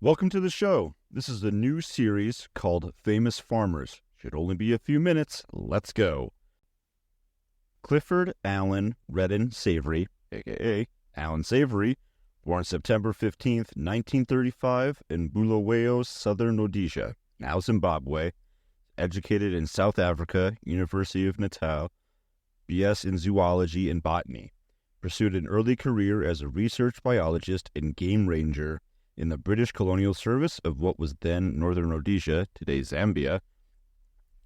Welcome to the show. This is a new series called Famous Farmers. Should only be a few minutes. Let's go. Clifford Allan Redin Savory, a.k.a. Allan Savory, born September 15th, 1935 in Bulawayo, Southern Rhodesia, now Zimbabwe, educated in South Africa, University of Natal, B.S. in Zoology and Botany, pursued an early career as a research biologist and game ranger in the British Colonial Service of what was then Northern Rhodesia, today Zambia,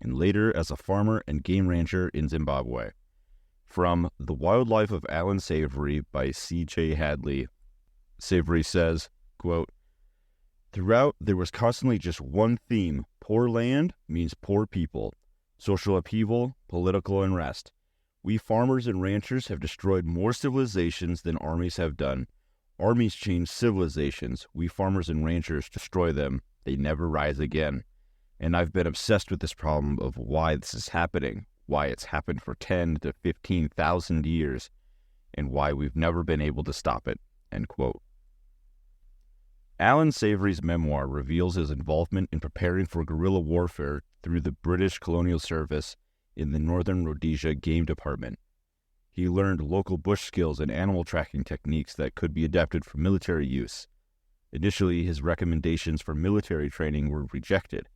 and later as a farmer and game ranger in Zimbabwe. From The Wildlife of Allan Savory by C.J. Hadley, Savory says, quote, "Throughout, there was constantly just one theme. Poor land means poor people. Social upheaval, political unrest. We farmers and ranchers have destroyed more civilizations than armies have done. Armies change civilizations. We farmers and ranchers destroy them. They never rise again. And I've been obsessed with this problem of why this is happening, why it's happened for 10 to 15,000 years, and why we've never been able to stop it." End quote. Allan Savory's memoir reveals his involvement in preparing for guerrilla warfare through the British Colonial Service in the Northern Rhodesia Game Department. He learned local bush skills and animal tracking techniques that could be adapted for military use. Initially, his recommendations for military training were rejected,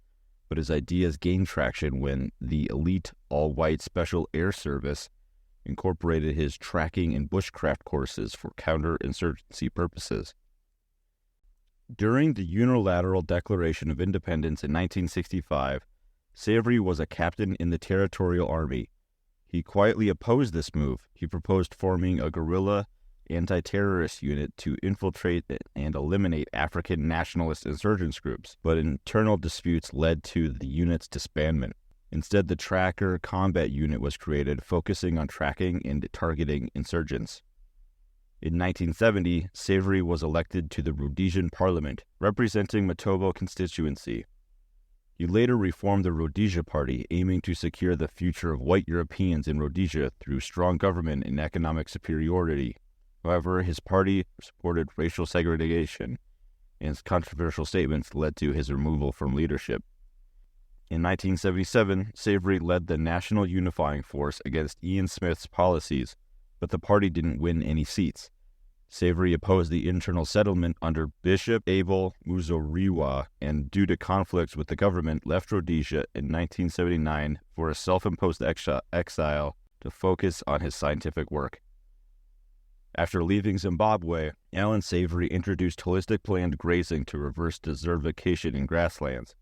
but his ideas gained traction when the elite all-white Special Air Service incorporated his tracking and bushcraft courses for counterinsurgency purposes. During the Unilateral Declaration of Independence in 1965, Savory was a captain in the Territorial Army. He quietly opposed this move. He proposed forming a guerrilla anti-terrorist unit to infiltrate and eliminate African nationalist insurgents groups, but internal disputes led to the unit's disbandment. Instead, the Tracker Combat Unit was created, focusing on tracking and targeting insurgents. In 1970, Savory was elected to the Rhodesian Parliament, representing Matobo constituency. He later reformed the Rhodesia Party, aiming to secure the future of white Europeans in Rhodesia through strong government and economic superiority. However, his party supported racial segregation, and his controversial statements led to his removal from leadership. In 1977, Savory led the National Unifying Force against Ian Smith's policies, but the party didn't win any seats. Savory opposed the internal settlement under Bishop Abel Muzoriwa, and due to conflicts with the government, left Rhodesia in 1979 for a self-imposed exile to focus on his scientific work. After leaving Zimbabwe, Allan Savory introduced holistic planned grazing to reverse desertification in grasslands.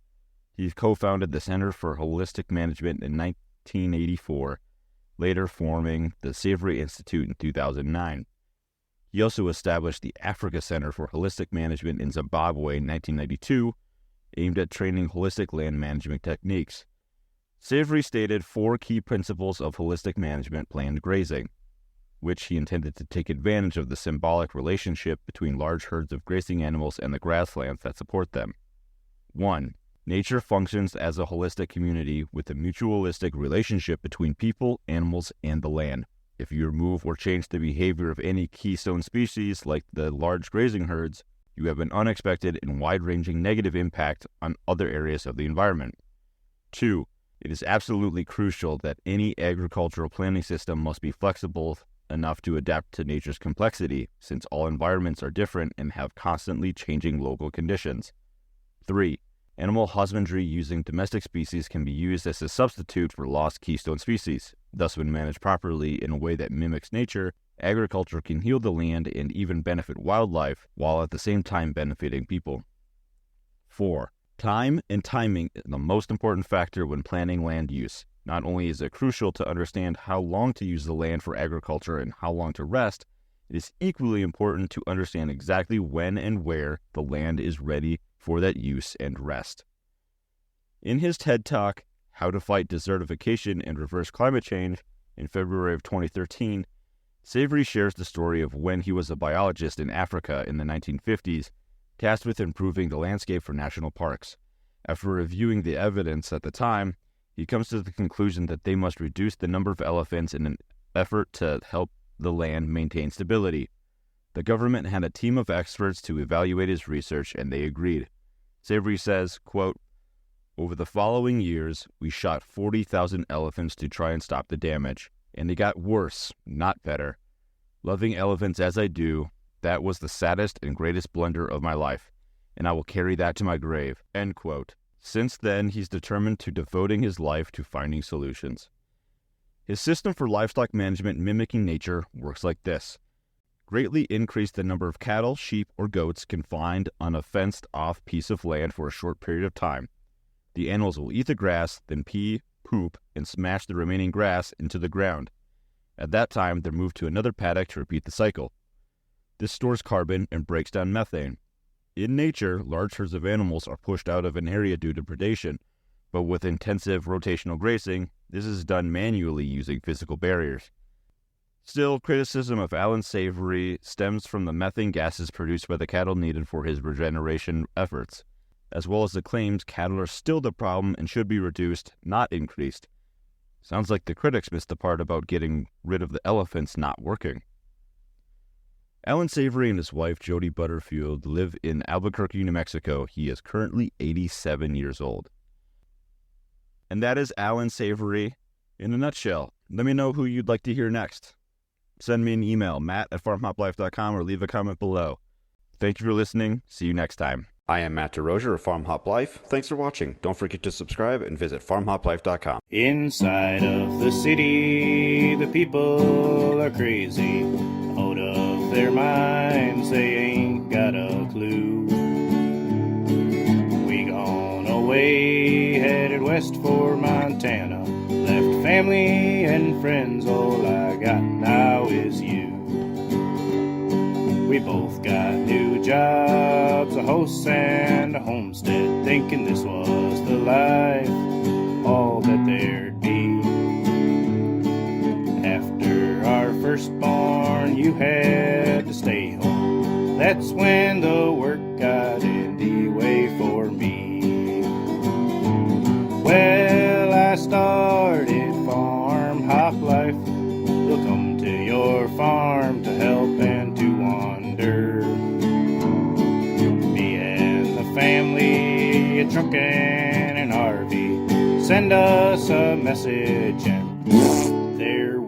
He co-founded the Center for Holistic Management in 1984, later forming the Savory Institute in 2009. He also established the Africa Center for Holistic Management in Zimbabwe in 1992, aimed at training holistic land management techniques. Savory stated 4 key principles of holistic management planned grazing, which he intended to take advantage of the symbolic relationship between large herds of grazing animals and the grasslands that support them. 1. Nature functions as a holistic community with a mutualistic relationship between people, animals, and the land. If you remove or change the behavior of any keystone species, like the large grazing herds, you have an unexpected and wide-ranging negative impact on other areas of the environment. 2. It is absolutely crucial that any agricultural planning system must be flexible enough to adapt to nature's complexity, since all environments are different and have constantly changing local conditions. 3. Animal husbandry using domestic species can be used as a substitute for lost keystone species. Thus, when managed properly in a way that mimics nature, agriculture can heal the land and even benefit wildlife, while at the same time benefiting people. 4. Time and timing is the most important factor when planning land use. Not only is it crucial to understand how long to use the land for agriculture and how long to rest, it is equally important to understand exactly when and where the land is ready for that use and rest. In his TED Talk, How to Fight Desertification and Reverse Climate Change, in February of 2013, Savory shares the story of when he was a biologist in Africa in the 1950s, tasked with improving the landscape for national parks. After reviewing the evidence at the time, he comes to the conclusion that they must reduce the number of elephants in an effort to help the land maintain stability. The government had a team of experts to evaluate his research, and they agreed. Savory says, quote, "Over the following years, we shot 40,000 elephants to try and stop the damage, and it got worse, not better. Loving elephants as I do, that was the saddest and greatest blunder of my life, and I will carry that to my grave." End quote. Since then, he's determined to devoting his life to finding solutions. His system for livestock management mimicking nature works like this. Greatly increase the number of cattle, sheep, or goats confined on a fenced-off piece of land for a short period of time. The animals will eat the grass, then pee, poop, and smash the remaining grass into the ground. At that time, they're moved to another paddock to repeat the cycle. This stores carbon and breaks down methane. In nature, large herds of animals are pushed out of an area due to predation, but with intensive rotational grazing, this is done manually using physical barriers. Still, criticism of Allan Savory stems from the methane gases produced by the cattle needed for his regeneration efforts, as well as the claims cattle are still the problem and should be reduced, not increased. Sounds like the critics missed the part about getting rid of the elephants not working. Allan Savory and his wife, Jody Butterfield, live in Albuquerque, New Mexico. He is currently 87 years old. And that is Allan Savory in a nutshell. Let me know who you'd like to hear next. Send me an email, matt@farmhoplife.com, or leave a comment below. Thank you for listening. See you next time. I am Matt DeRozier of Farm Hop Life. Thanks for watching. Don't forget to subscribe and visit farmhoplife.com. Inside of the city, the people are crazy. Out of their minds, they ain't got a clue. We gone away, headed west for Montana. Left family and friends, all I got now is you. We both got new jobs, a house and a homestead, thinking this was the life, all that there'd be. After our firstborn, you had to stay home. That's when the work got in the way for me. Well, I started Farm Hop Life. We'll come to your farm to help and to wander. Me and the family, a truck and an RV. Send us a message and there